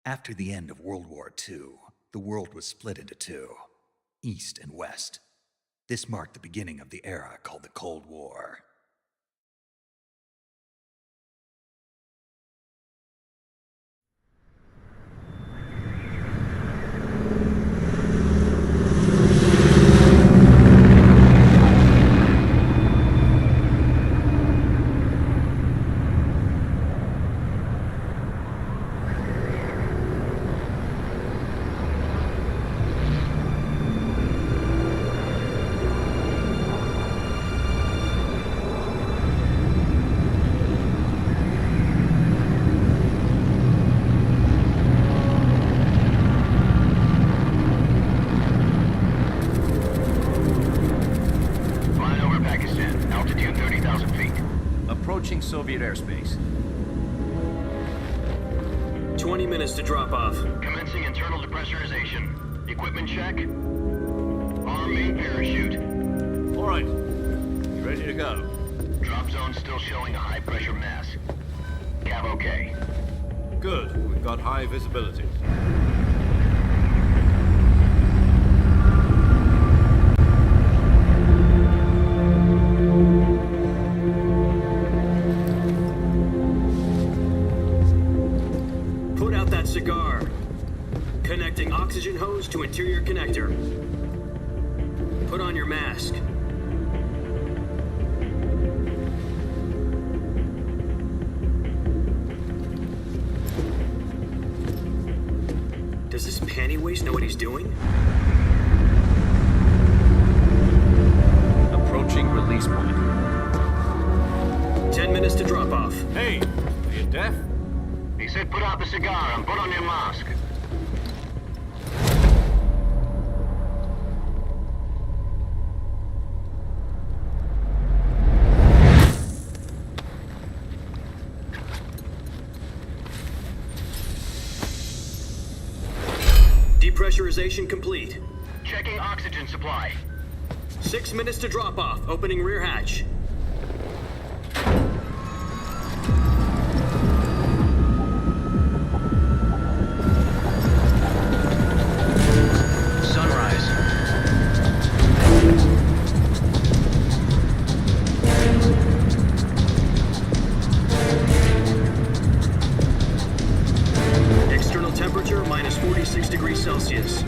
After the end of World War II, the world was split into two, East and West. This marked the beginning of the era called the Cold War. Approaching Soviet airspace. 20 minutes to drop off. Commencing internal depressurization. Equipment check. Arm main parachute. All right. Ready to go. Drop zone still showing a high pressure mass. Cav okay. Good. We've got high visibility. Put out that cigar. Connecting oxygen hose to interior connector. Put on your mask. Does this panty waste know what he's doing? Approaching release point. 10 minutes to drop off. Hey, are you deaf? He said put out the cigar and put on your mask. Depressurization complete. Checking oxygen supply. 6 minutes to drop off. Opening rear hatch. Sunrise. External temperature minus 46 degrees Celsius.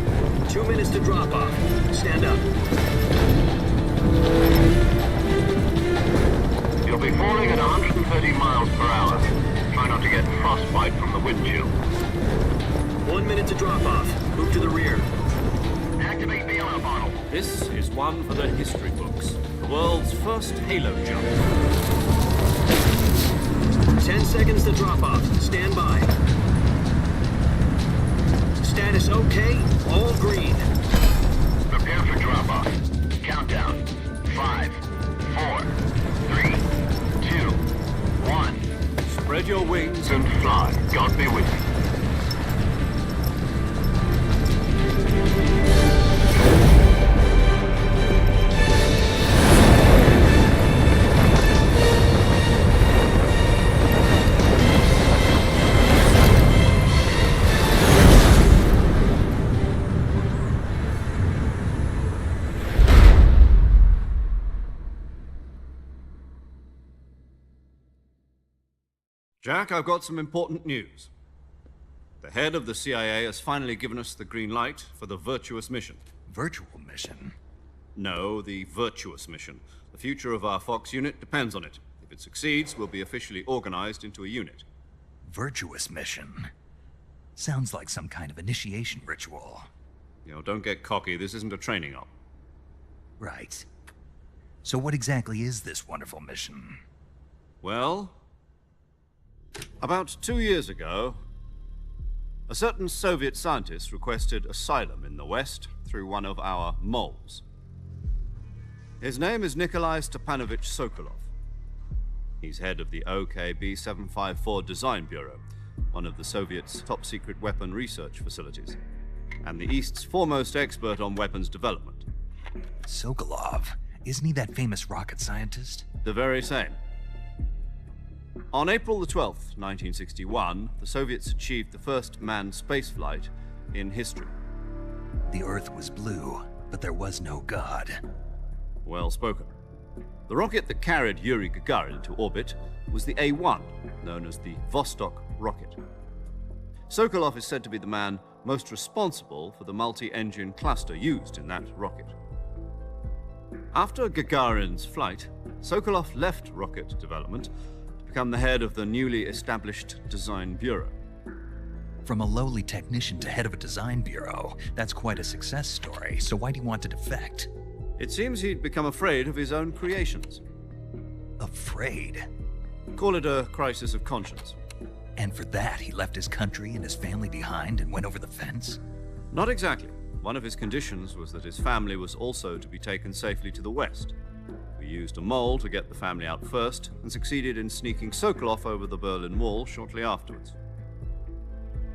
2 minutes to drop off. Stand up. You'll be falling at 130 miles per hour. Try not to get frostbite from the wind chill. 1 minute to drop off. Move to the rear. Activate bailout bottle. This is one for the history books. The world's first halo jump. 10 seconds to drop off. Stand by. Status okay. All green. Prepare for drop-off. Countdown. 5, 4, 3, 2, 1. Spread your wings And fly. God be with you. Jack, I've got some important news. The head of the CIA has finally given us the green light for the virtuous mission. Virtual mission? No, the virtuous mission. The future of our Fox unit depends on it. If it succeeds, we'll be officially organized into a unit. Virtuous mission? Sounds like some kind of initiation ritual. You know, don't get cocky. This isn't a training op. Right. So what exactly is this wonderful mission? Well, about 2 years ago, a certain Soviet scientist requested asylum in the West through one of our moles. His name is Nikolai Stepanovich Sokolov. He's head of the OKB 754 Design Bureau, one of the Soviets' top-secret weapon research facilities, and the East's foremost expert on weapons development. Sokolov? Isn't he that famous rocket scientist? The very same. On April the 12th, 1961, the Soviets achieved the first manned spaceflight in history. The Earth was blue, but there was no God. Well spoken. The rocket that carried Yuri Gagarin into orbit was the A-1, known as the Vostok rocket. Sokolov is said to be the man most responsible for the multi-engine cluster used in that rocket. After Gagarin's flight, Sokolov left rocket development to become the head of the newly established Design Bureau. From a lowly technician to head of a design bureau, that's quite a success story, so why do you want to defect? It seems he'd become afraid of his own creations. Afraid? Call it a crisis of conscience. And for that, he left his country and his family behind and went over the fence? Not exactly. One of his conditions was that his family was also to be taken safely to the west. We used a mole to get the family out first and succeeded in sneaking Sokolov over the Berlin Wall shortly afterwards.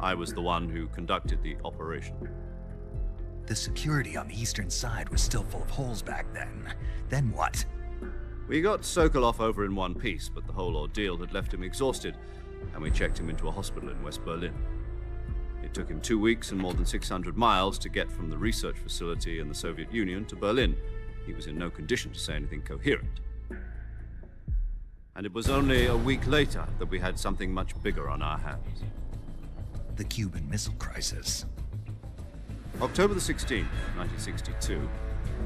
I was the one who conducted the operation. The security on the eastern side was still full of holes back then. Then what? We got Sokolov over in one piece, but the whole ordeal had left him exhausted, and we checked him into a hospital in West Berlin. It took him 2 weeks and more than 600 miles to get from the research facility in the Soviet Union to Berlin. He was in no condition to say anything coherent. And it was only a week later that we had something much bigger on our hands. The Cuban Missile Crisis. October the 16th, 1962,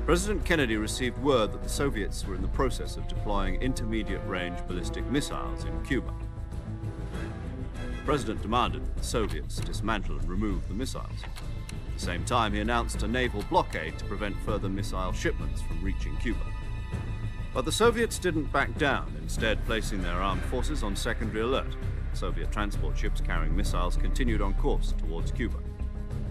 President Kennedy received word that the Soviets were in the process of deploying intermediate-range ballistic missiles in Cuba. The President demanded that the Soviets dismantle and remove the missiles. At the same time, he announced a naval blockade to prevent further missile shipments from reaching Cuba. But the Soviets didn't back down, instead placing their armed forces on secondary alert. Soviet transport ships carrying missiles continued on course towards Cuba.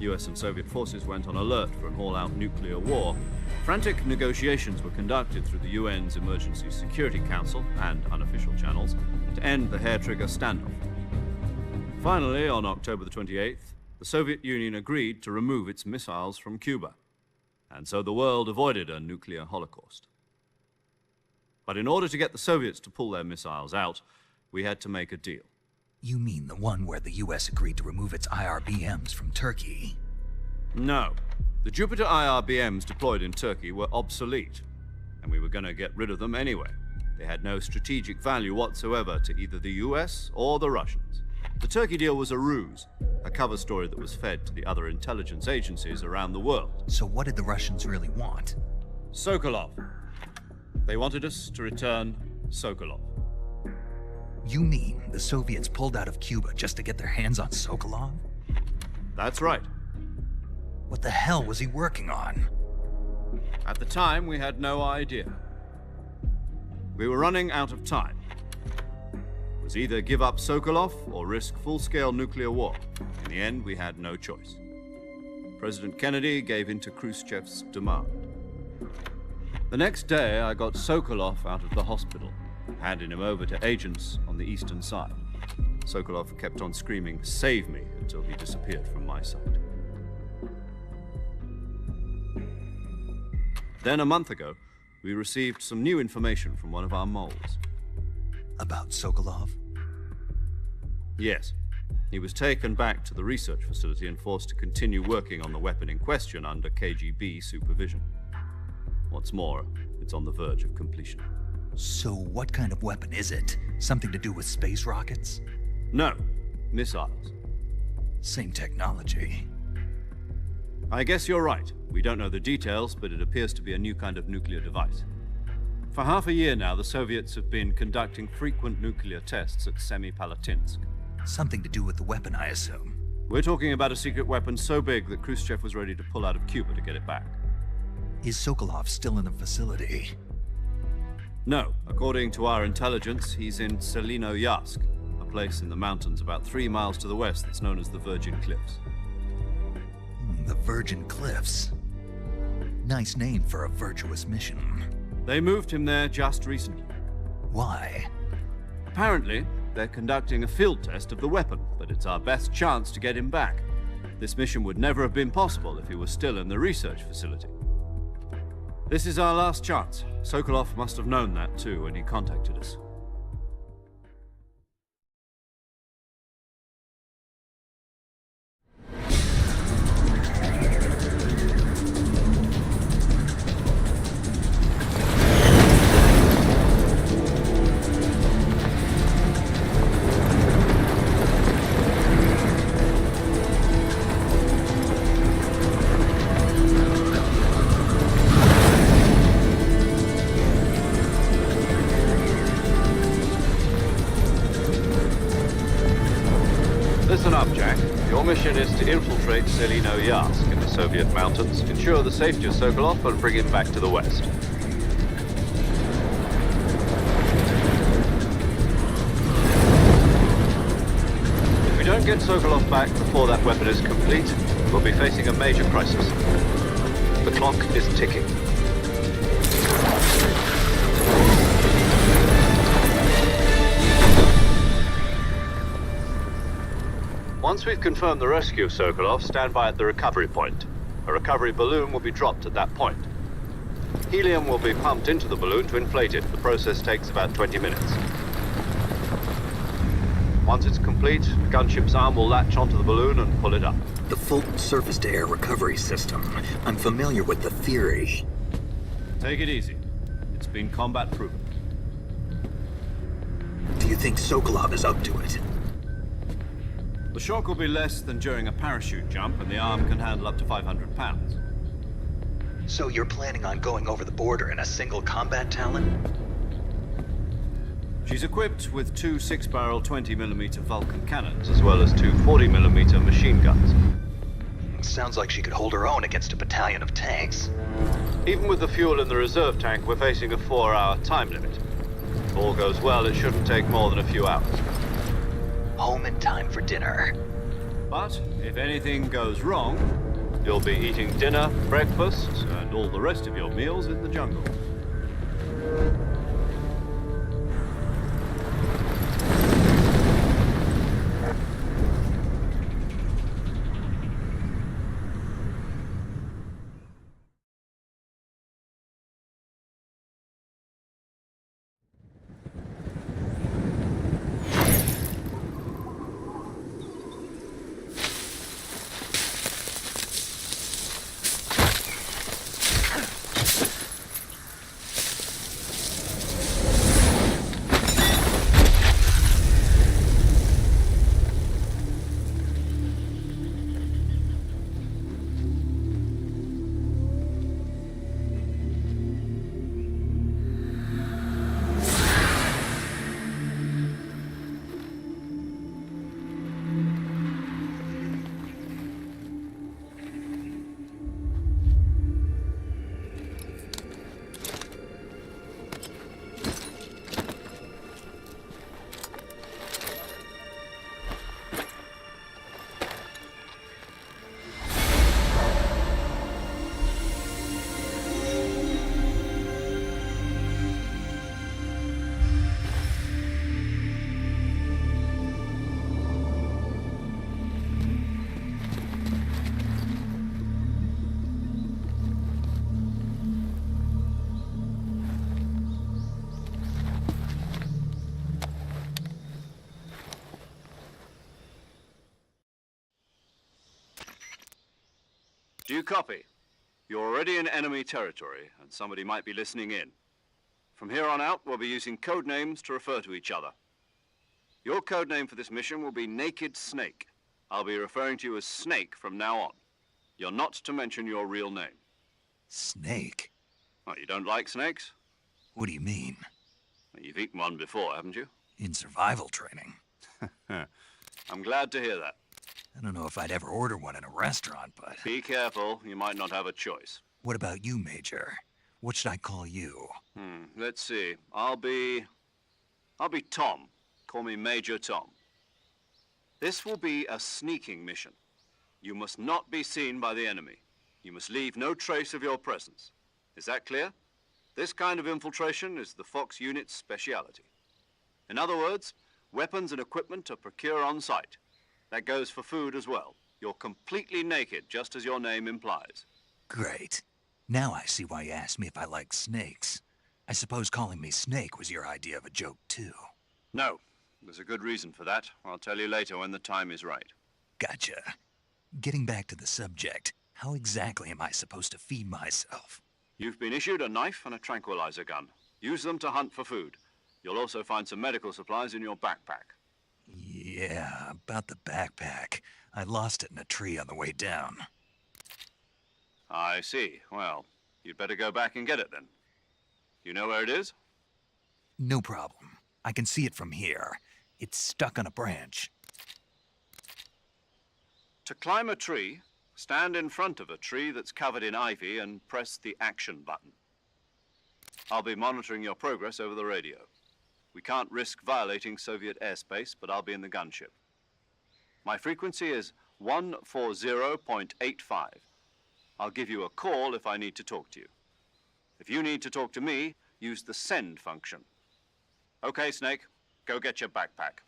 US and Soviet forces went on alert for an all-out nuclear war. Frantic negotiations were conducted through the UN's Emergency Security Council and unofficial channels to end the hair-trigger standoff. Finally, on October the 28th, the Soviet Union agreed to remove its missiles from Cuba, and so the world avoided a nuclear holocaust. But in order to get the Soviets to pull their missiles out, we had to make a deal. You mean the one where the US agreed to remove its IRBMs from Turkey? No. The Jupiter IRBMs deployed in Turkey were obsolete, and we were going to get rid of them anyway. They had no strategic value whatsoever to either the US or the Russians. The Turkey deal was a ruse, a cover story that was fed to the other intelligence agencies around the world. So what did the Russians really want? Sokolov. They wanted us to return Sokolov. You mean the Soviets pulled out of Cuba just to get their hands on Sokolov? That's right. What the hell was he working on? At the time, we had no idea. We were running out of time. It was either give up Sokolov or risk full-scale nuclear war. In the end, we had no choice. President Kennedy gave in to Khrushchev's demand. The next day, I got Sokolov out of the hospital, handing him over to agents on the eastern side. Sokolov kept on screaming, "Save me," until he disappeared from my sight. Then a month ago, we received some new information from one of our moles. About Sokolov? Yes. He was taken back to the research facility and forced to continue working on the weapon in question under KGB supervision. What's more, it's on the verge of completion. So what kind of weapon is it? Something to do with space rockets? No, missiles. Same technology. I guess you're right. We don't know the details, but it appears to be a new kind of nuclear device. For half a year now, the Soviets have been conducting frequent nuclear tests at Semipalatinsk. Something to do with the weapon, I assume. We're talking about a secret weapon so big that Khrushchev was ready to pull out of Cuba to get it back. Is Sokolov still in the facility? No. According to our intelligence, he's in Selinoyarsk, a place in the mountains about 3 miles to the west that's known as the Virgin Cliffs. The Virgin Cliffs. Nice name for a virtuous mission. They moved him there just recently. Why? Apparently, they're conducting a field test of the weapon, but it's our best chance to get him back. This mission would never have been possible if he was still in the research facility. This is our last chance. Sokolov must have known that too when he contacted us. Your mission is to infiltrate Selino-Yarsk in the Soviet mountains, ensure the safety of Sokolov, and bring him back to the West. If we don't get Sokolov back before that weapon is complete, we'll be facing a major crisis. The clock is ticking. Once we've confirmed the rescue of Sokolov, stand by at the recovery point. A recovery balloon will be dropped at that point. Helium will be pumped into the balloon to inflate it. The process takes about 20 minutes. Once it's complete, the gunship's arm will latch onto the balloon and pull it up. The Fulton surface-to-air recovery system. I'm familiar with the theory. Take it easy. It's been combat-proven. Do you think Sokolov is up to it? The shock will be less than during a parachute jump, and the arm can handle up to 500 pounds. So you're planning on going over the border in a single combat Talon? She's equipped with two 6-barrel 20mm Vulcan cannons, as well as two 40mm machine guns. Sounds like she could hold her own against a battalion of tanks. Even with the fuel in the reserve tank, we're facing a 4-hour time limit. If all goes well, it shouldn't take more than a few hours. Home in time for dinner. But if anything goes wrong, you'll be eating dinner, breakfast, and all the rest of your meals in the jungle. Do you copy? You're already in enemy territory, and somebody might be listening in. From here on out, we'll be using code names to refer to each other. Your code name for this mission will be Naked Snake. I'll be referring to you as Snake from now on. You're not to mention your real name. Snake? Oh, you don't like snakes? What do you mean? Well, you've eaten one before, haven't you? In survival training. I'm glad to hear that. I don't know if I'd ever order one in a restaurant, but... Be careful, you might not have a choice. What about you, Major? What should I call you? Let's see. I'll be Tom. Call me Major Tom. This will be a sneaking mission. You must not be seen by the enemy. You must leave no trace of your presence. Is that clear? This kind of infiltration is the Fox unit's speciality. In other words, weapons and equipment are procured on site. That goes for food as well. You're completely naked, just as your name implies. Great. Now I see why you asked me if I like snakes. I suppose calling me Snake was your idea of a joke, too. No. There's a good reason for that. I'll tell you later when the time is right. Gotcha. Getting back to the subject, how exactly am I supposed to feed myself? You've been issued a knife and a tranquilizer gun. Use them to hunt for food. You'll also find some medical supplies in your backpack. Yeah, about the backpack. I lost it in a tree on the way down. I see. Well, you'd better go back and get it then. You know where it is? No problem. I can see it from here. It's stuck on a branch. To climb a tree, stand in front of a tree that's covered in ivy and press the action button. I'll be monitoring your progress over the radio. We can't risk violating Soviet airspace, but I'll be in the gunship. My frequency is 140.85. I'll give you a call if I need to talk to you. If you need to talk to me, use the send function. Okay, Snake, go get your backpack.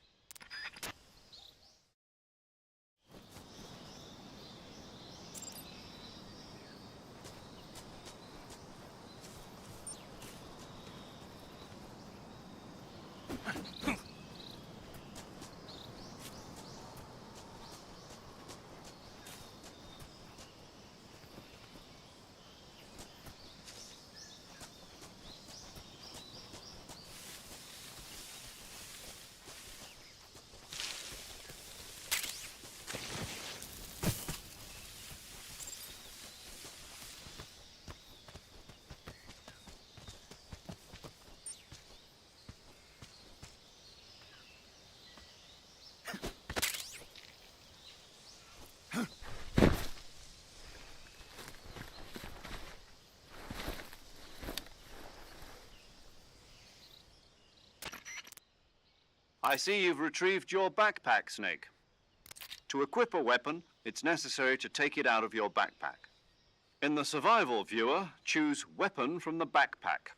I see you've retrieved your backpack, Snake. To equip a weapon, it's necessary to take it out of your backpack. In the survival viewer, choose Weapon from the backpack.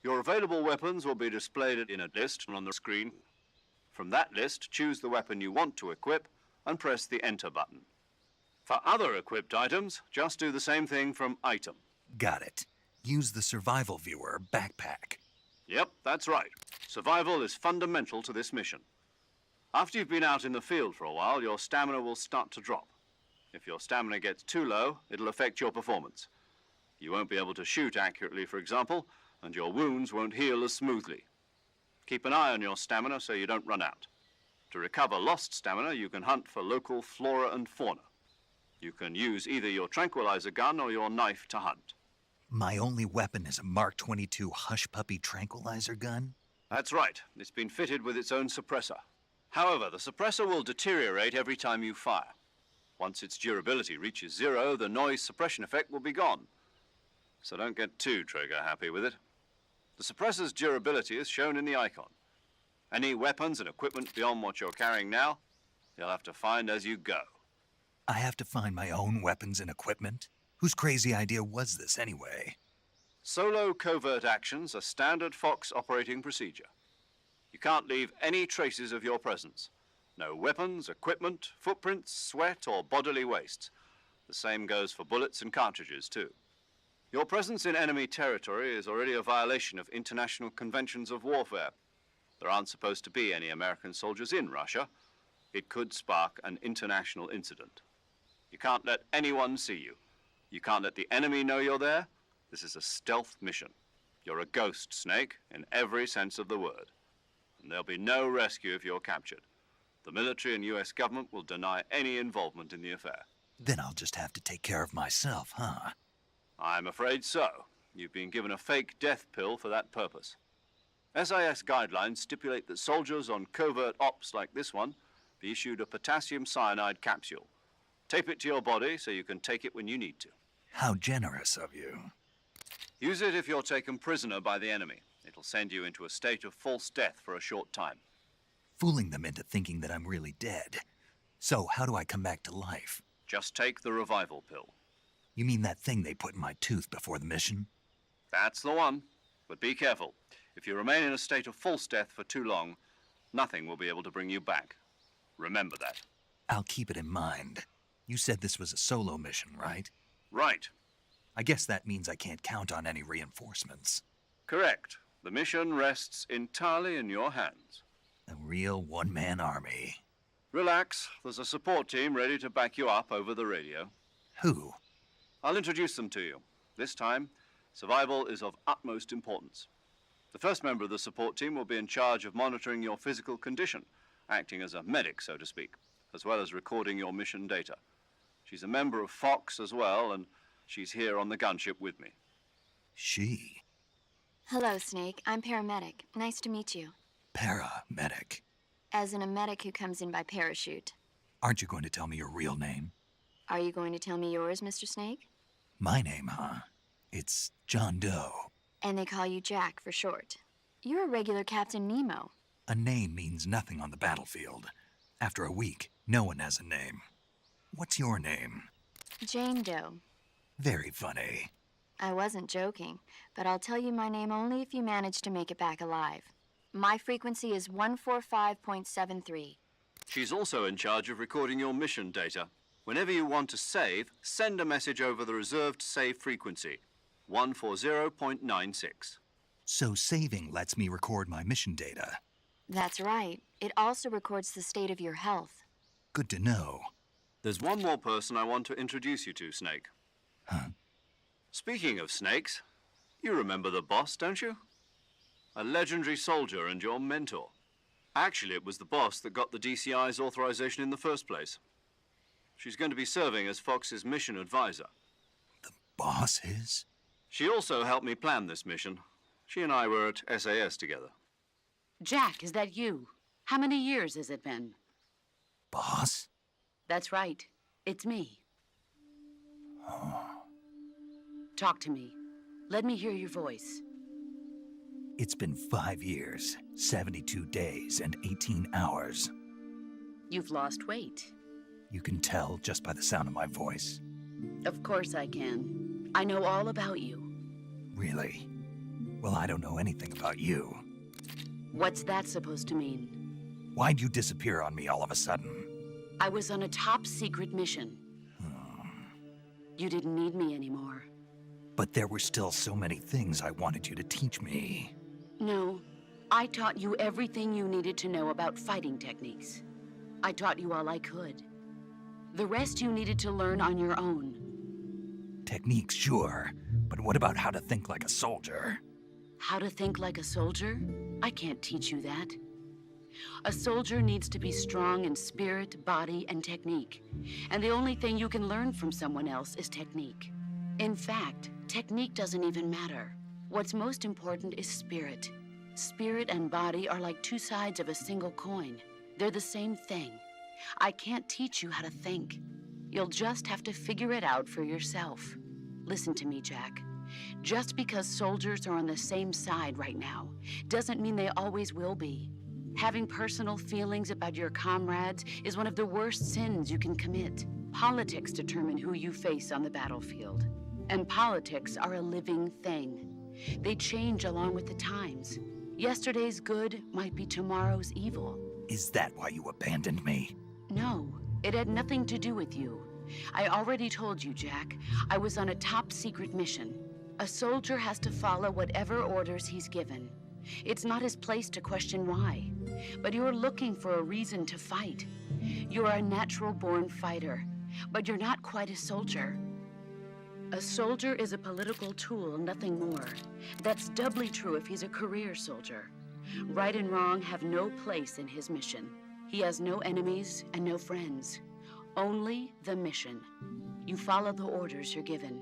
Your available weapons will be displayed in a list on the screen. From that list, choose the weapon you want to equip and press the Enter button. For other equipped items, just do the same thing from Item. Got it. Use the survival viewer backpack. Yep, that's right. Survival is fundamental to this mission. After you've been out in the field for a while, your stamina will start to drop. If your stamina gets too low, it'll affect your performance. You won't be able to shoot accurately, for example, and your wounds won't heal as smoothly. Keep an eye on your stamina so you don't run out. To recover lost stamina, you can hunt for local flora and fauna. You can use either your tranquilizer gun or your knife to hunt. My only weapon is a Mark 22 Hush Puppy tranquilizer gun? That's right. It's been fitted with its own suppressor. However, the suppressor will deteriorate every time you fire. Once its durability reaches 0, the noise suppression effect will be gone. So don't get too trigger-happy with it. The suppressor's durability is shown in the icon. Any weapons and equipment beyond what you're carrying now, you'll have to find as you go. I have to find my own weapons and equipment? Whose crazy idea was this anyway? Solo covert actions are standard Fox operating procedure. You can't leave any traces of your presence. No weapons, equipment, footprints, sweat, or bodily waste. The same goes for bullets and cartridges, too. Your presence in enemy territory is already a violation of international conventions of warfare. There aren't supposed to be any American soldiers in Russia. It could spark an international incident. You can't let anyone see you. You can't let the enemy know you're there. This is a stealth mission. You're a ghost, Snake, in every sense of the word. And there'll be no rescue if you're captured. The military and US government will deny any involvement in the affair. Then I'll just have to take care of myself, huh? I'm afraid so. You've been given a fake death pill for that purpose. SIS guidelines stipulate that soldiers on covert ops like this one be issued a potassium cyanide capsule. Tape it to your body so you can take it when you need to. How generous of you. Use it if you're taken prisoner by the enemy. It'll send you into a state of false death for a short time. Fooling them into thinking that I'm really dead. So how do I come back to life? Just take the revival pill. You mean that thing they put in my tooth before the mission? That's the one. But be careful. If you remain in a state of false death for too long, nothing will be able to bring you back. Remember that. I'll keep it in mind. You said this was a solo mission, right? Right. I guess that means I can't count on any reinforcements. Correct. The mission rests entirely in your hands. A real one-man army. Relax. There's a support team ready to back you up over the radio. Who? I'll introduce them to you. This time, survival is of utmost importance. The first member of the support team will be in charge of monitoring your physical condition, acting as a medic, so to speak, as well as recording your mission data. She's a member of Fox as well, and she's here on the gunship with me. She? Hello, Snake. I'm paramedic. Nice to meet you. Paramedic. As in a medic who comes in by parachute. Aren't you going to tell me your real name? Are you going to tell me yours, Mr. Snake? My name, huh? It's John Doe. And they call you Jack for short. You're a regular Captain Nemo. A name means nothing on the battlefield. After a week, no one has a name. What's your name? Jane Doe. Very funny. I wasn't joking, but I'll tell you my name only if you manage to make it back alive. My frequency is 145.73. She's also in charge of recording your mission data. Whenever you want to save, send a message over the reserved save frequency, 140.96. So saving lets me record my mission data. That's right. It also records the state of your health. Good to know. There's one more person I want to introduce you to, Snake. Huh? Speaking of snakes, you remember the boss, don't you? A legendary soldier and your mentor. Actually, it was the boss that got the DCI's authorization in the first place. She's going to be serving as Fox's mission advisor. The boss is? She also helped me plan this mission. She and I were at SAS together. Jack, is that you? How many years has it been? Boss? That's right. It's me. Talk to me. Let me hear your voice. It's been 5 years, 72 days, and 18 hours. You've lost weight. You can tell just by the sound of my voice. Of course I can. I know all about you. Really? Well, I don't know anything about you. What's that supposed to mean? Why'd you disappear on me all of a sudden? I was on a top-secret mission. You didn't need me anymore. But there were still so many things I wanted you to teach me. No, I taught you everything you needed to know about fighting techniques. I taught you all I could. The rest you needed to learn on your own. Techniques, sure. But what about how to think like a soldier? How to think like a soldier? I can't teach you that. A soldier needs to be strong in spirit, body, and technique. And the only thing you can learn from someone else is technique. In fact, technique doesn't even matter. What's most important is spirit. Spirit and body are like two sides of a single coin. They're the same thing. I can't teach you how to think. You'll just have to figure it out for yourself. Listen to me, Jack. Just because soldiers are on the same side right now doesn't mean they always will be. Having personal feelings about your comrades is one of the worst sins you can commit. Politics determine who you face on the battlefield. And politics are a living thing. They change along with the times. Yesterday's good might be tomorrow's evil. Is that why you abandoned me? No, it had nothing to do with you. I already told you, Jack. I was on a top-secret mission. A soldier has to follow whatever orders he's given. It's not his place to question why. But you're looking for a reason to fight. You're a natural-born fighter, but you're not quite a soldier. A soldier is a political tool, nothing more. That's doubly true if he's a career soldier. Right and wrong have no place in his mission. He has no enemies and no friends. Only the mission. You follow the orders you're given.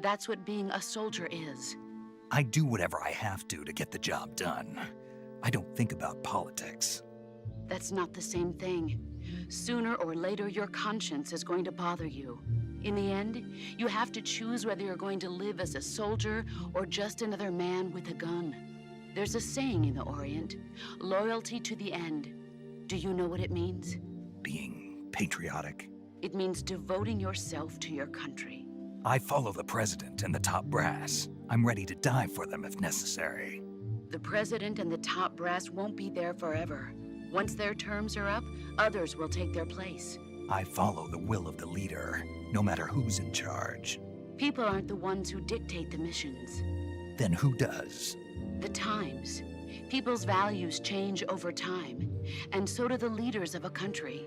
That's what being a soldier is. I do whatever I have to get the job done. I don't think about politics. That's not the same thing. Sooner or later, your conscience is going to bother you. In the end, you have to choose whether you're going to live as a soldier or just another man with a gun. There's a saying in the Orient, loyalty to the end. Do you know what it means? Being patriotic. It means devoting yourself to your country. I follow the president and the top brass. I'm ready to die for them if necessary. The president and the top brass won't be there forever. Once their terms are up, others will take their place. I follow the will of the leader, no matter who's in charge. People aren't the ones who dictate the missions. Then who does? The times. People's values change over time, and so do the leaders of a country.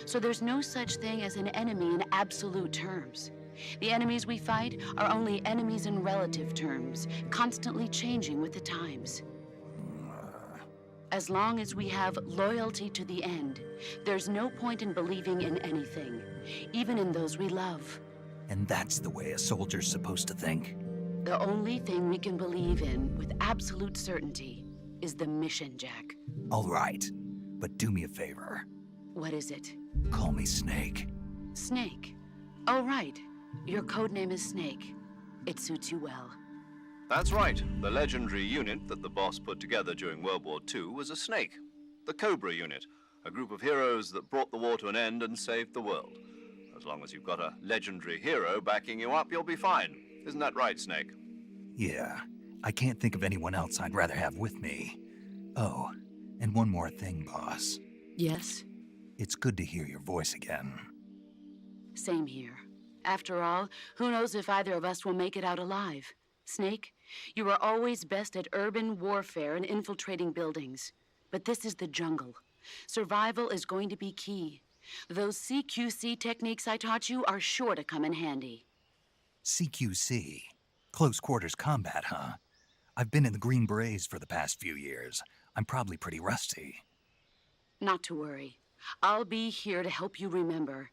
So there's no such thing as an enemy in absolute terms. The enemies we fight are only enemies in relative terms, constantly changing with the times. As long as we have loyalty to the end, there's no point in believing in anything, even in those we love. And that's the way a soldier's supposed to think? The only thing we can believe in with absolute certainty is the mission, Jack. All right, but do me a favor. What is it? Call me Snake. Snake. Oh, right. Your code name is Snake. It suits you well. That's right. The legendary unit that the boss put together during World War II was a snake. The Cobra unit, a group of heroes that brought the war to an end and saved the world. As long as you've got a legendary hero backing you up, you'll be fine. Isn't that right, Snake? Yeah, I can't think of anyone else I'd rather have with me. Oh, and one more thing, boss. Yes? It's good to hear your voice again. Same here. After all, who knows if either of us will make it out alive? Snake, you are always best at urban warfare and infiltrating buildings. But this is the jungle. Survival is going to be key. Those CQC techniques I taught you are sure to come in handy. CQC? Close quarters combat, huh? I've been in the Green Berets for the past few years. I'm probably pretty rusty. Not to worry. I'll be here to help you remember.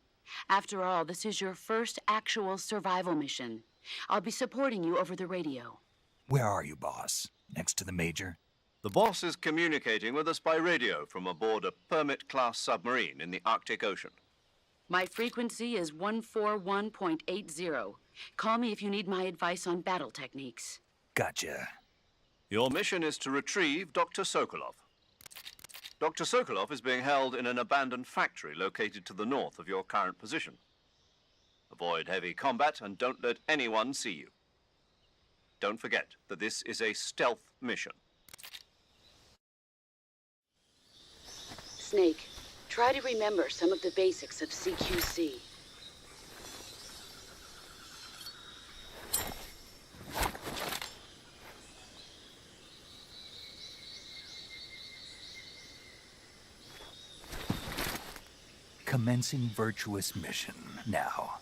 After all, this is your first actual survival mission. I'll be supporting you over the radio. Where are you, boss? Next to the Major? The boss is communicating with us by radio from aboard a Permit-class submarine in the Arctic Ocean. My frequency is 141.80. Call me if you need my advice on battle techniques. Gotcha. Your mission is to retrieve Dr. Sokolov. Dr. Sokolov is being held in an abandoned factory located to the north of your current position. Avoid heavy combat and don't let anyone see you. Don't forget that this is a stealth mission. Snake, try to remember some of the basics of CQC. Commencing virtuous mission now.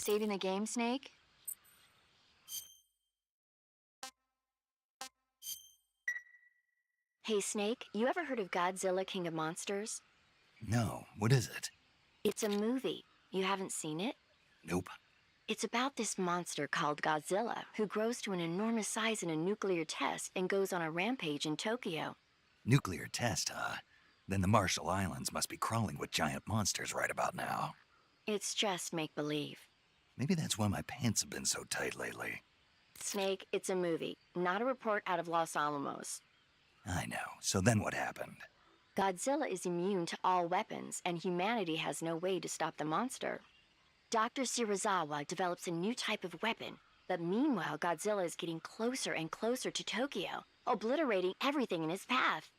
Saving the game, Snake? Hey, Snake, you ever heard of Godzilla, King of Monsters? No, what is it? It's a movie. You haven't seen it? Nope. It's about this monster called Godzilla, who grows to an enormous size in a nuclear test and goes on a rampage in Tokyo. Nuclear test, huh? Then the Marshall Islands must be crawling with giant monsters right about now. It's just make-believe. Maybe that's why my pants have been so tight lately. Snake, it's a movie, not a report out of Los Alamos. I know. So then what happened? Godzilla is immune to all weapons, and humanity has no way to stop the monster. Dr. Shirazawa develops a new type of weapon, but meanwhile Godzilla is getting closer and closer to Tokyo, obliterating everything in his path.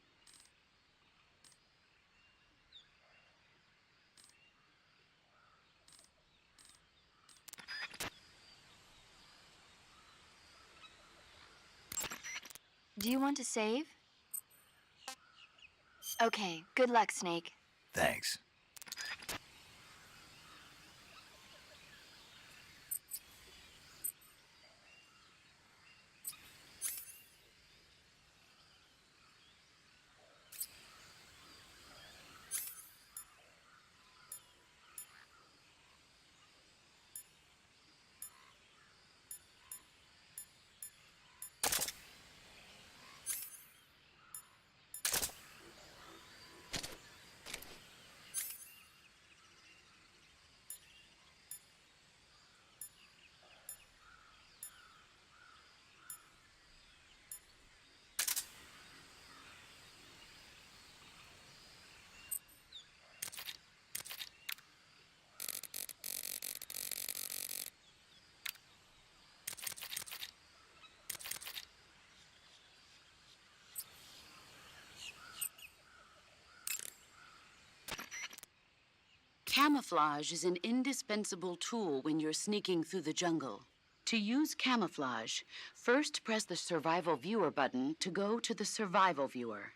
Do you want to save? Okay, good luck, Snake. Thanks. Camouflage is an indispensable tool when you're sneaking through the jungle. To use camouflage, first press the Survival Viewer button to go to the Survival Viewer.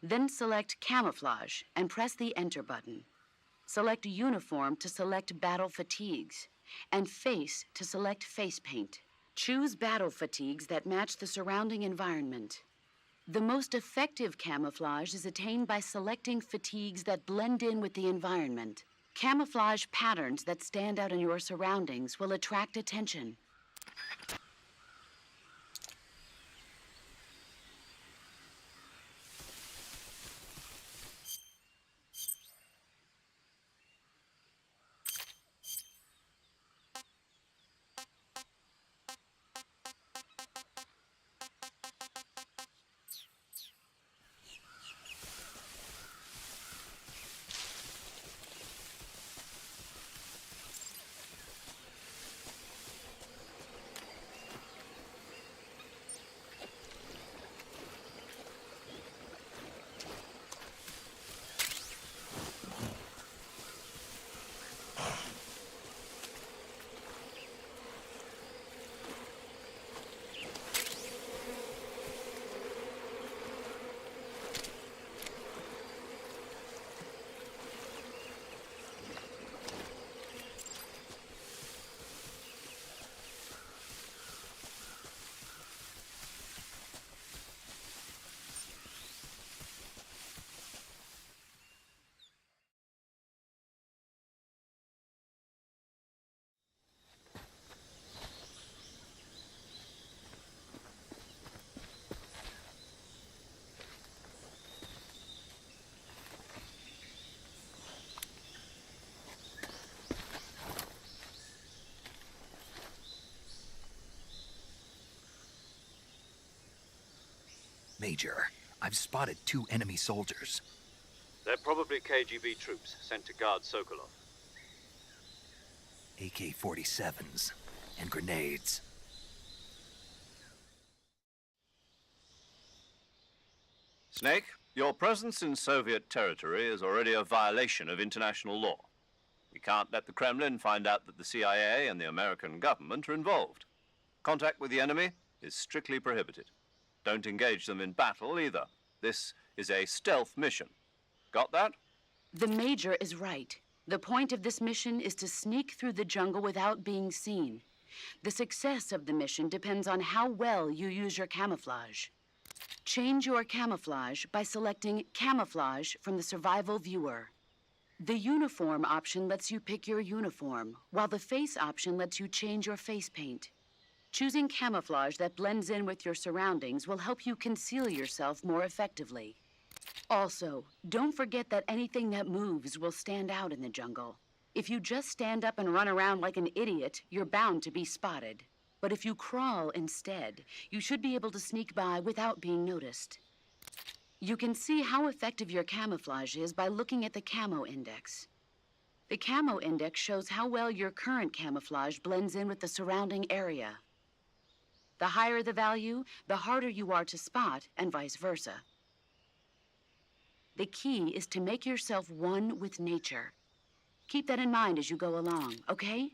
Then select Camouflage and press the Enter button. Select Uniform to select Battle Fatigues, and Face to select Face Paint. Choose battle fatigues that match the surrounding environment. The most effective camouflage is attained by selecting fatigues that blend in with the environment. Camouflage patterns that stand out in your surroundings will attract attention. Major, I've spotted 2 enemy soldiers. They're probably KGB troops sent to guard Sokolov. AK-47s and grenades. Snake, your presence in Soviet territory is already a violation of international law. We can't let the Kremlin find out that the CIA and the American government are involved. Contact with the enemy is strictly prohibited. Don't engage them in battle either. This is a stealth mission. Got that? The Major is right. The point of this mission is to sneak through the jungle without being seen. The success of the mission depends on how well you use your camouflage. Change your camouflage by selecting Camouflage from the Survival Viewer. The Uniform option lets you pick your uniform, while the Face option lets you change your face paint. Choosing camouflage that blends in with your surroundings will help you conceal yourself more effectively. Also, don't forget that anything that moves will stand out in the jungle. If you just stand up and run around like an idiot, you're bound to be spotted. But if you crawl instead, you should be able to sneak by without being noticed. You can see how effective your camouflage is by looking at the Camo Index. The Camo Index shows how well your current camouflage blends in with the surrounding area. The higher the value, the harder you are to spot, and vice versa. The key is to make yourself one with nature. Keep that in mind as you go along, okay?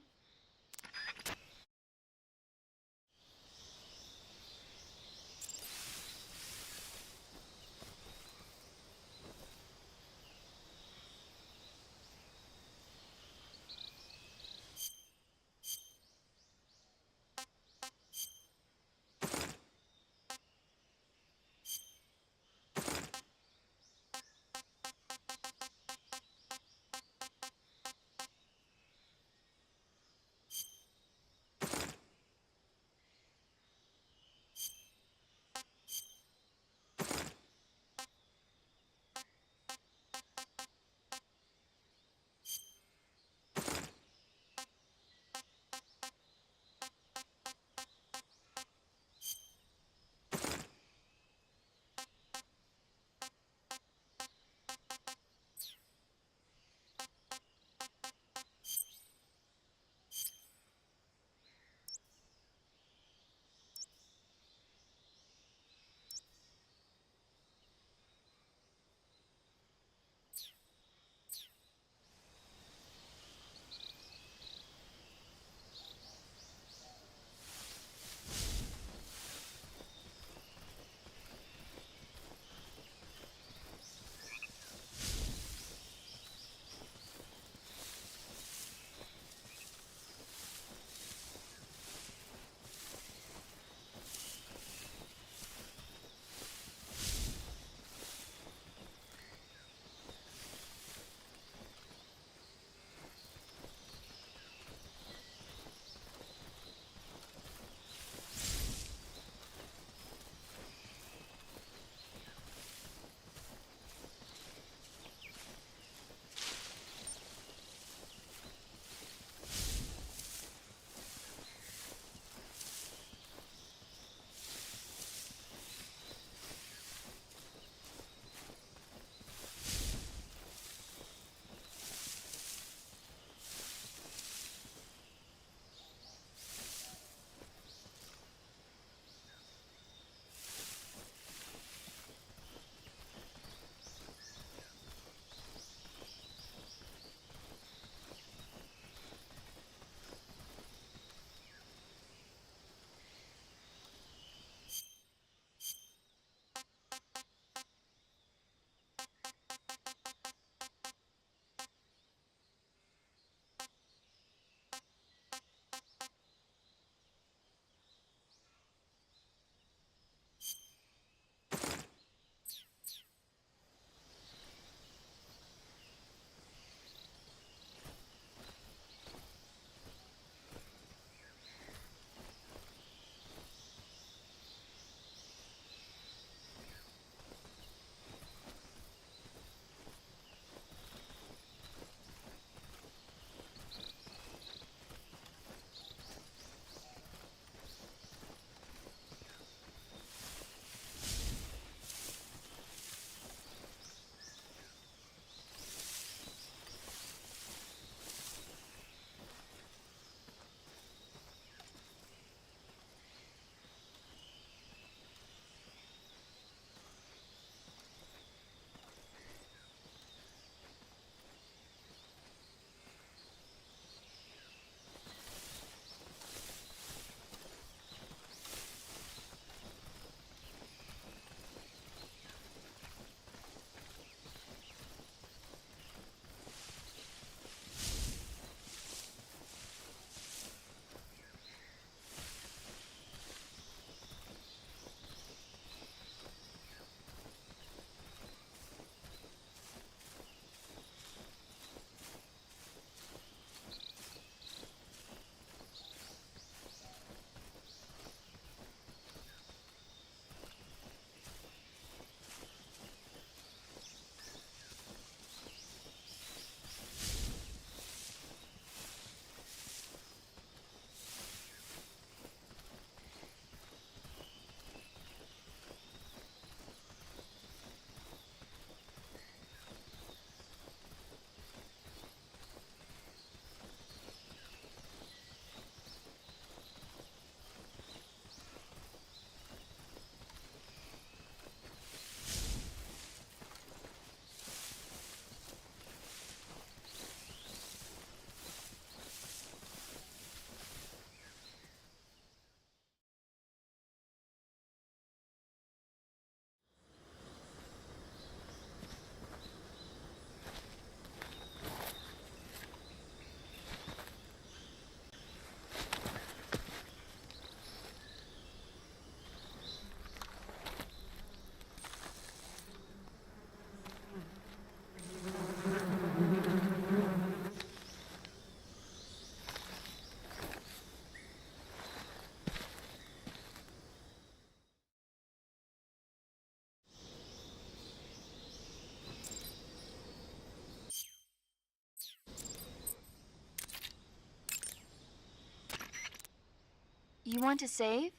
You want to save?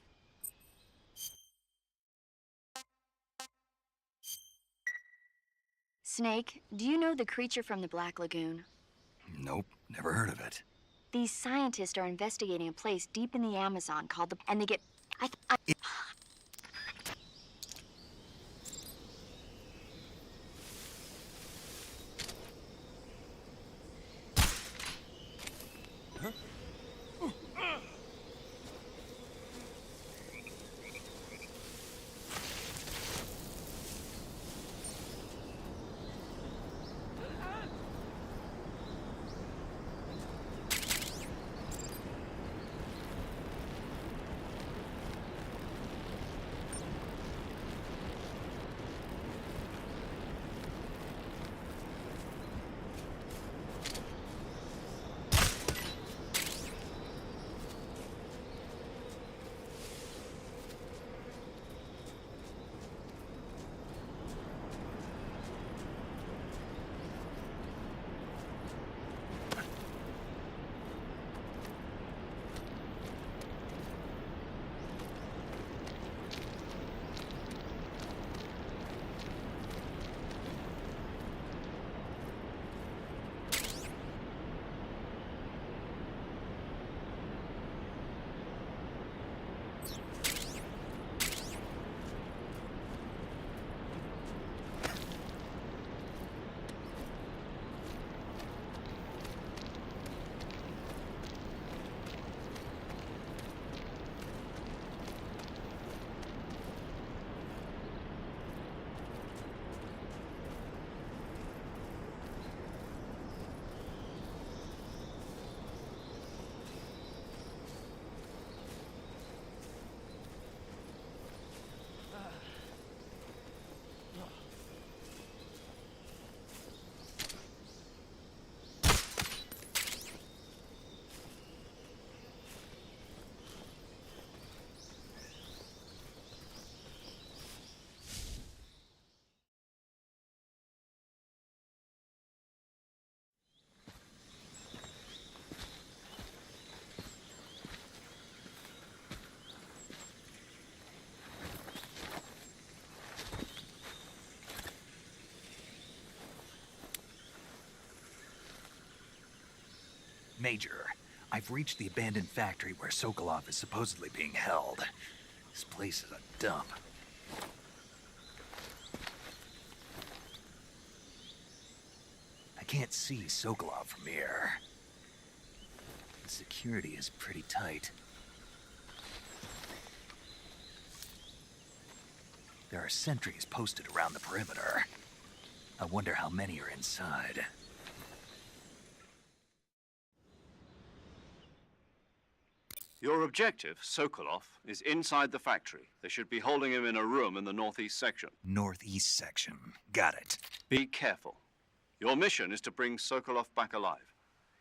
Snake, do you know the creature from the Black Lagoon? Nope, never heard of it. These scientists are investigating a place deep in the Amazon called the... And they get... Major, I've reached the abandoned factory where Sokolov is supposedly being held. This place is a dump. I can't see Sokolov from here. The security is pretty tight. There are sentries posted around the perimeter. I wonder how many are inside. Your objective, Sokolov, is inside the factory. They should be holding him in a room in the northeast section. Northeast section. Got it. Be careful. Your mission is to bring Sokolov back alive.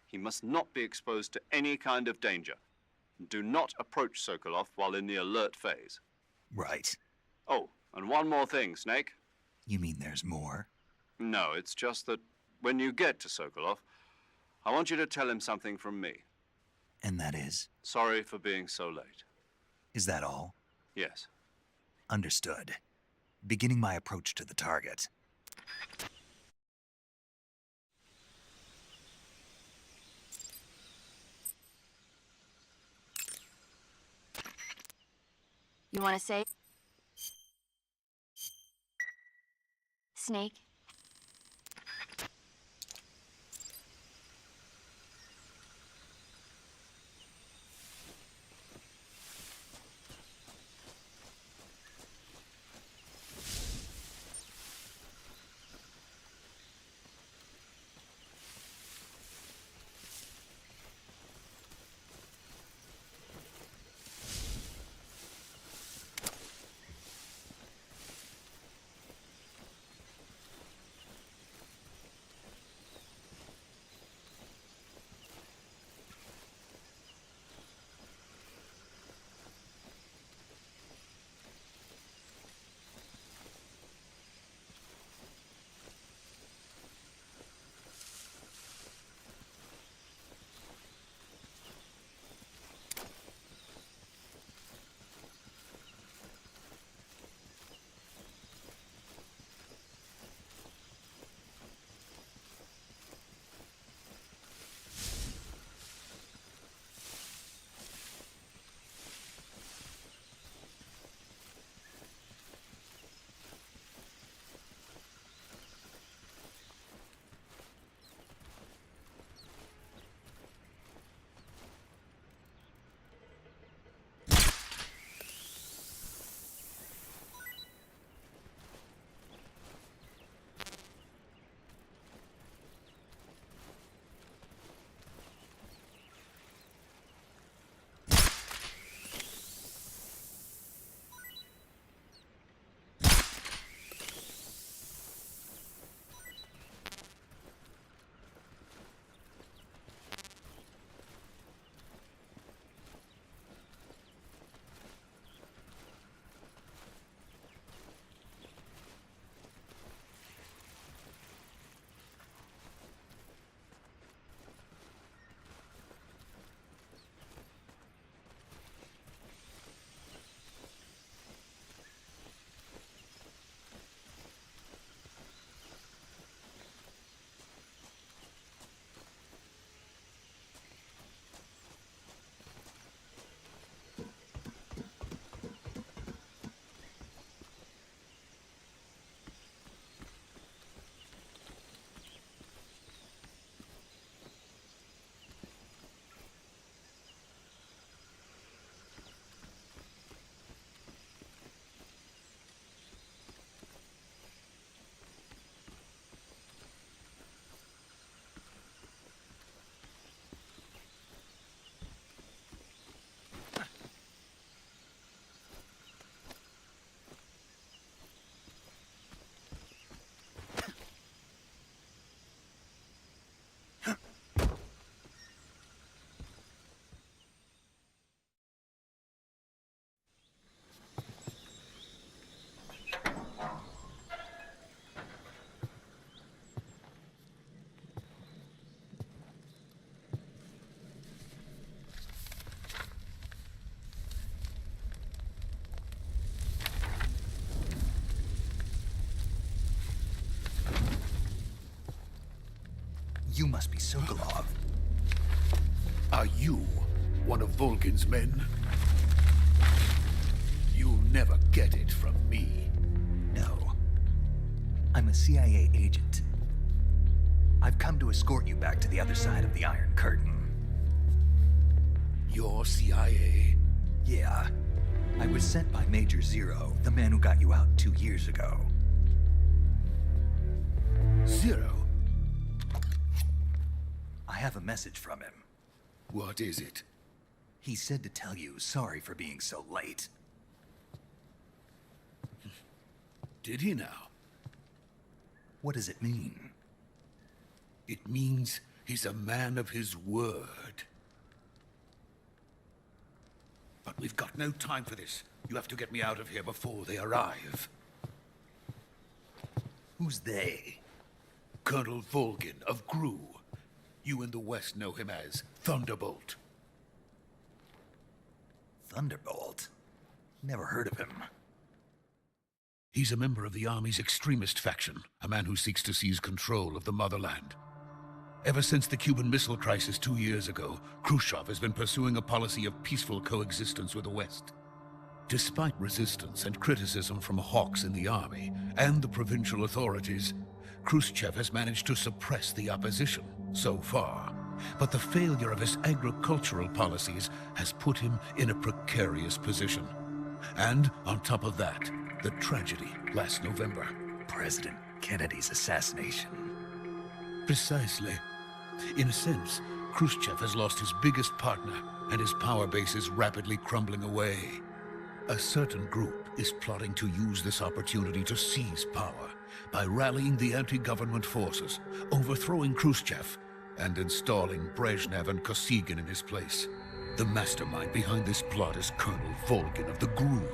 He must not be exposed to any kind of danger. Do not approach Sokolov while in the alert phase. Right. Oh, and one more thing, Snake. You mean there's more? No, it's just that when you get to Sokolov, I want you to tell him something from me. And that is? Sorry for being so late. Is that all? Yes. Understood. Beginning my approach to the target. You want to say? Snake? You must be Sokolov. Are you one of Volgin's men? You'll never get it from me. No. I'm a CIA agent. I've come to escort you back to the other side of the Iron Curtain. You're CIA? Yeah. I was sent by Major Zero, the man who got you out 2 years ago. Zero? I have a message from him. What is it? He said to tell you sorry for being so late. Did he now? What does it mean? It means he's a man of his word. But we've got no time for this. You have to get me out of here before they arrive. Who's they? Colonel Volgin of GRU. You in the West know him as Thunderbolt. Thunderbolt? Never heard of him. He's a member of the Army's extremist faction, a man who seeks to seize control of the motherland. Ever since the Cuban Missile Crisis 2 years ago, Khrushchev has been pursuing a policy of peaceful coexistence with the West. Despite resistance and criticism from hawks in the army and the provincial authorities, Khrushchev has managed to suppress the opposition so far. But the failure of his agricultural policies has put him in a precarious position. And on top of that, the tragedy last November. President Kennedy's assassination. Precisely. In a sense, Khrushchev has lost his biggest partner, and his power base is rapidly crumbling away. A certain group is plotting to use this opportunity to seize power by rallying the anti-government forces, overthrowing Khrushchev, and installing Brezhnev and Kosygin in his place. The mastermind behind this plot is Colonel Volgin of the GRU.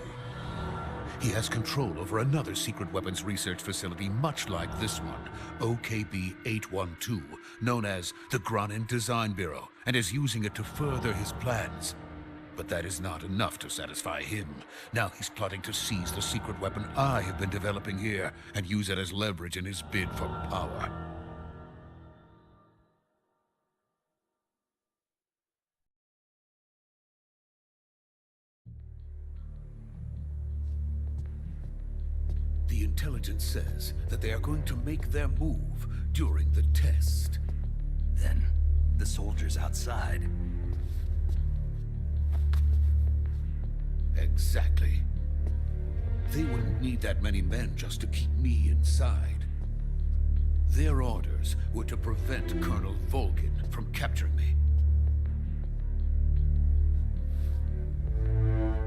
He has control over another secret weapons research facility much like this one, OKB-812, known as the Granin Design Bureau, and is using it to further his plans. But that is not enough to satisfy him. Now he's plotting to seize the secret weapon I have been developing here and use it as leverage in his bid for power. The intelligence says that they are going to make their move during the test. Then, the soldiers outside. Exactly. They wouldn't need that many men just to keep me inside. Their orders were to prevent Colonel Volgin from capturing me.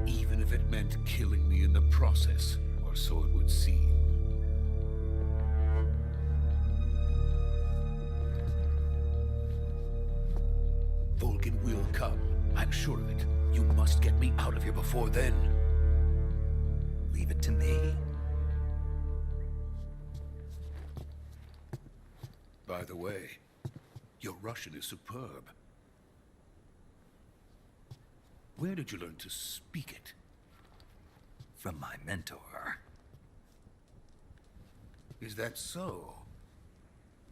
Even if it meant killing me in the process, or so it would seem. Volgin will come. I'm sure of it. You must get me out of here before then. Leave it to me. By the way, your Russian is superb. Where did you learn to speak it? From my mentor. Is that so?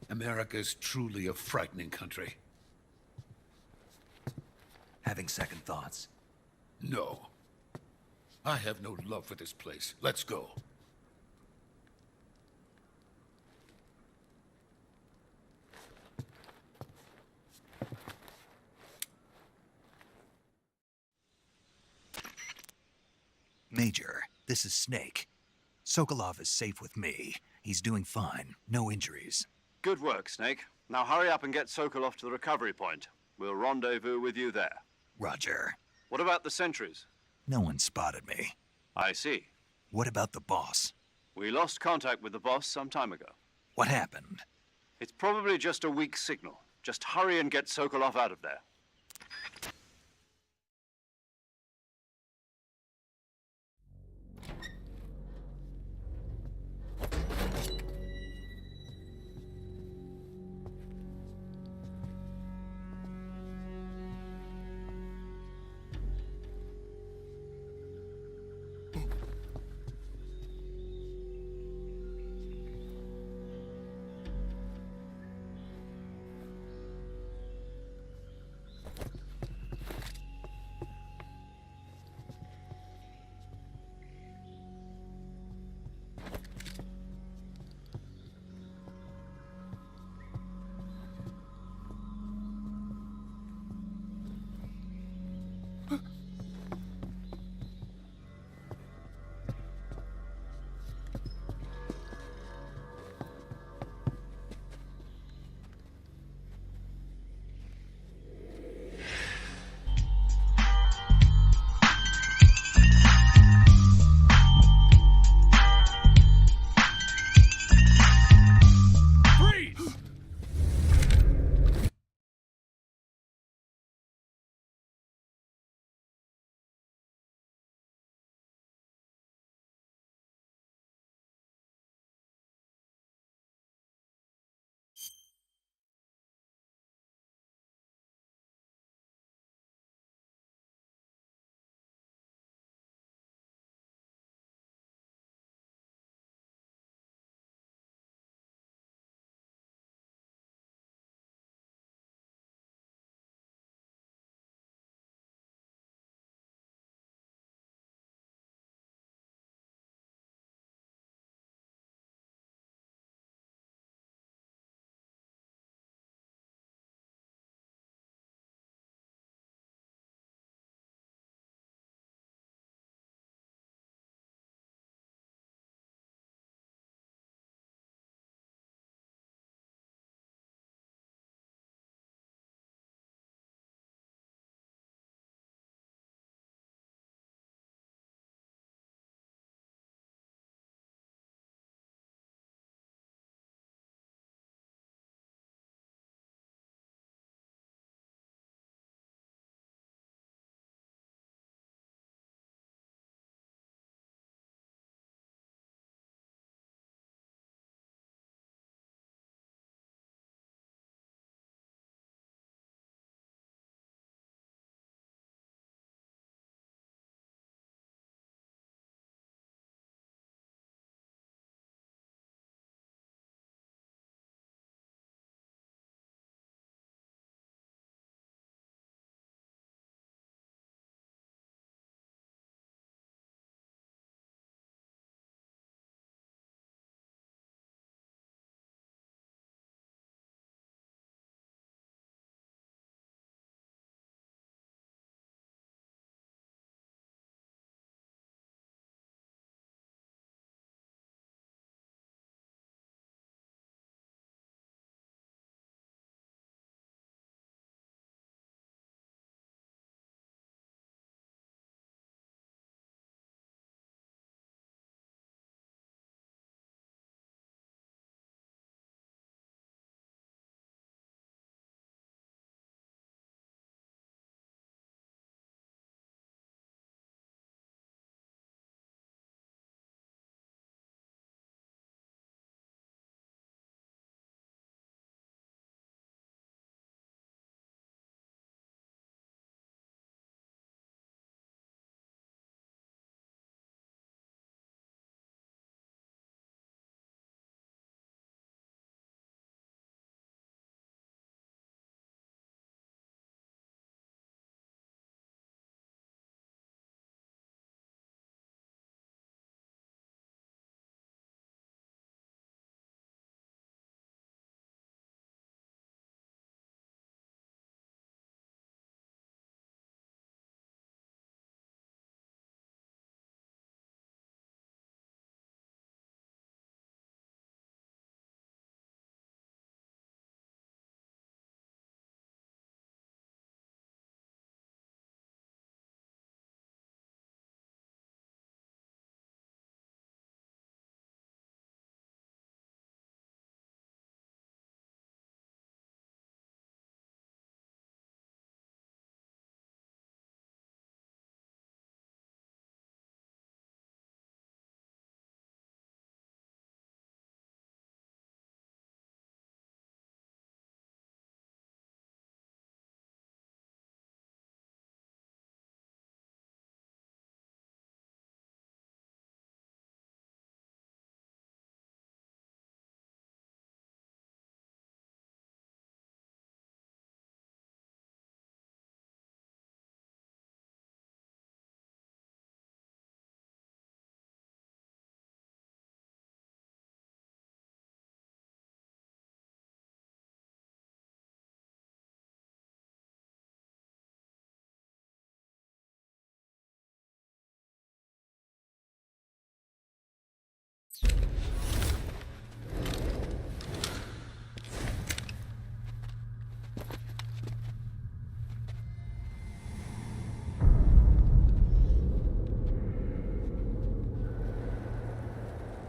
America's truly a frightening country. Having second thoughts. No. I have no love for this place. Let's go. Major, this is Snake. Sokolov is safe with me. He's doing fine. No injuries. Good work, Snake. Now hurry up and get Sokolov to the recovery point. We'll rendezvous with you there. Roger. What about the sentries? No one spotted me. I see. What about the boss? We lost contact with the boss some time ago. What happened? It's probably just a weak signal. Just hurry and get Sokolov out of there.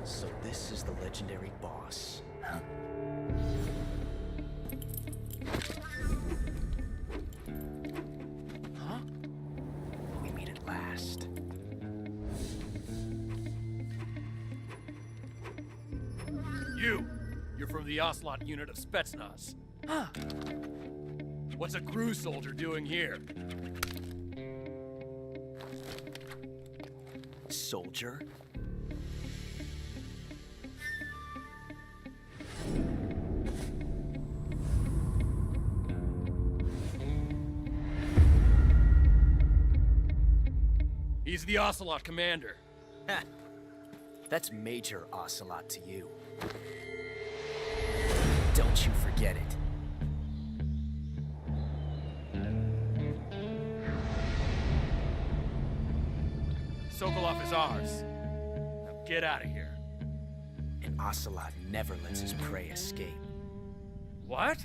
So this is the legendary boss. Huh? Huh? We meet at last. You're from the Ocelot unit of Spetsnaz. Huh. What's a crew soldier doing here? Soldier? He's the Ocelot commander. Ha! That's Major Ocelot to you. Don't you forget it. Sokolov is ours. Now get out of here. And Ocelot never lets his prey escape. What?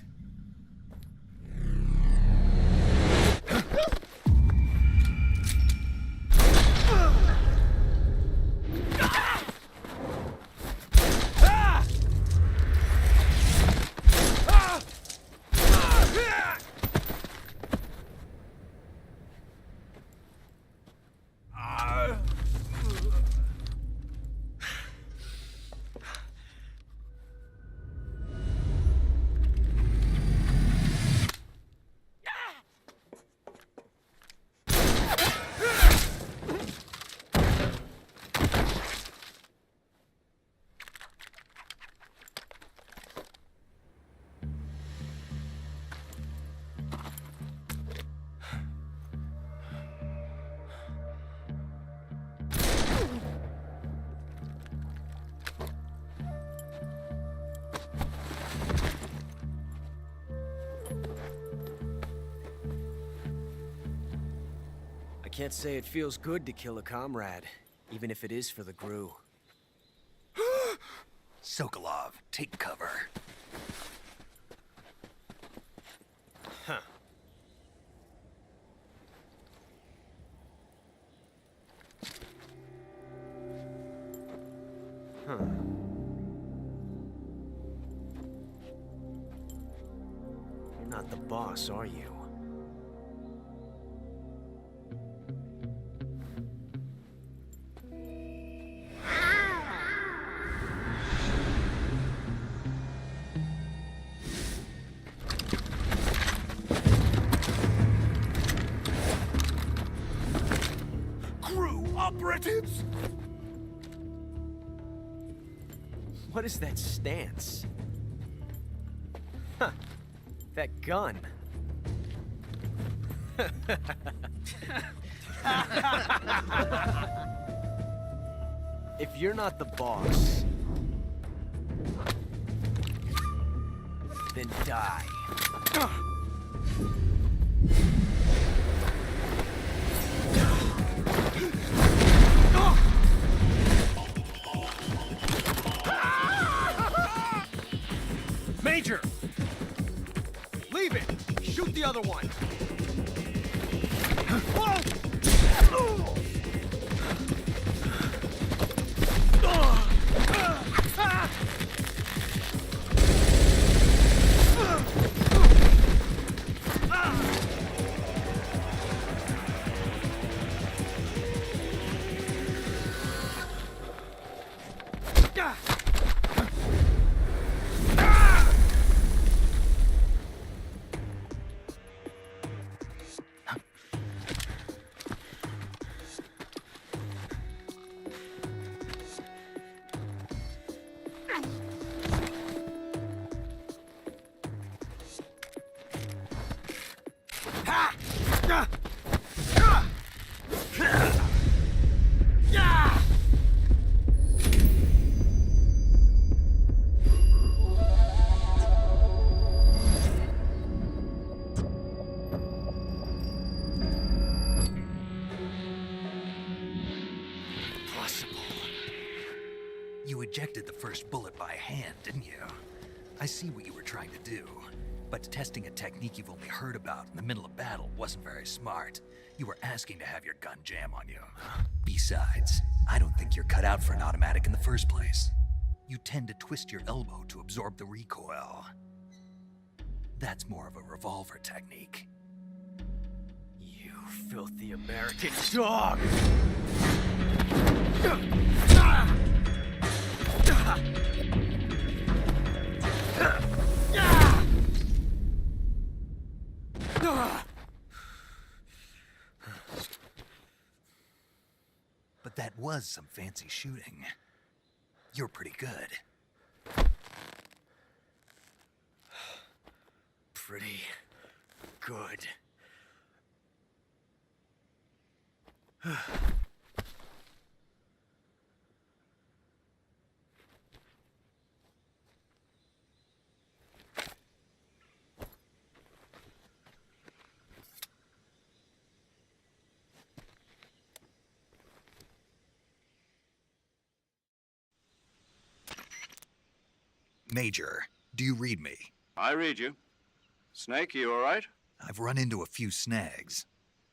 I can't say it feels good to kill a comrade, even if it is for the GRU. Sokolov, take cover. Huh. Huh. You're not the boss, are you? Operatives! What is that stance? Huh. That gun. If you're not the boss, then die. Major! Leave it! Shoot the other one! You ejected the first bullet by hand, didn't you? I see what you were trying to do. But testing a technique you've only heard about in the middle of battle wasn't very smart. You were asking to have your gun jam on you. Besides, I don't think you're cut out for an automatic in the first place. You tend to twist your elbow to absorb the recoil. That's more of a revolver technique. You filthy American dog! But that was some fancy shooting. You're pretty good. Pretty good. Major, do you read me? I read you. Snake, you all right? I've run into a few snags.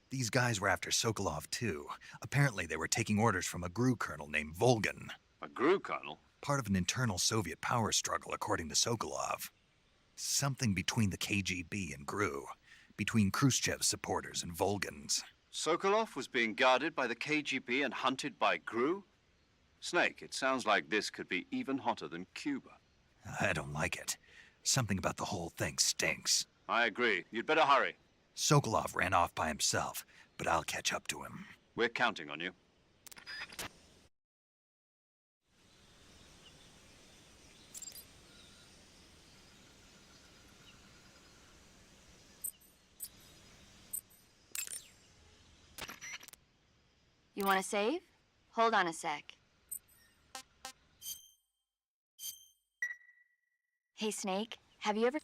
These guys were after Sokolov, too. Apparently, they were taking orders from a GRU colonel named Volgan. A GRU colonel? Part of an internal Soviet power struggle, according to Sokolov. Something between the KGB and GRU. Between Khrushchev's supporters and Volgan's. Sokolov was being guarded by the KGB and hunted by GRU? Snake, it sounds like this could be even hotter than Cuba. I don't like it. Something about the whole thing stinks. I agree. You'd better hurry. Sokolov ran off by himself, but I'll catch up to him. We're counting on you. You want to save? Hold on a sec. Hey, Snake, have you ever...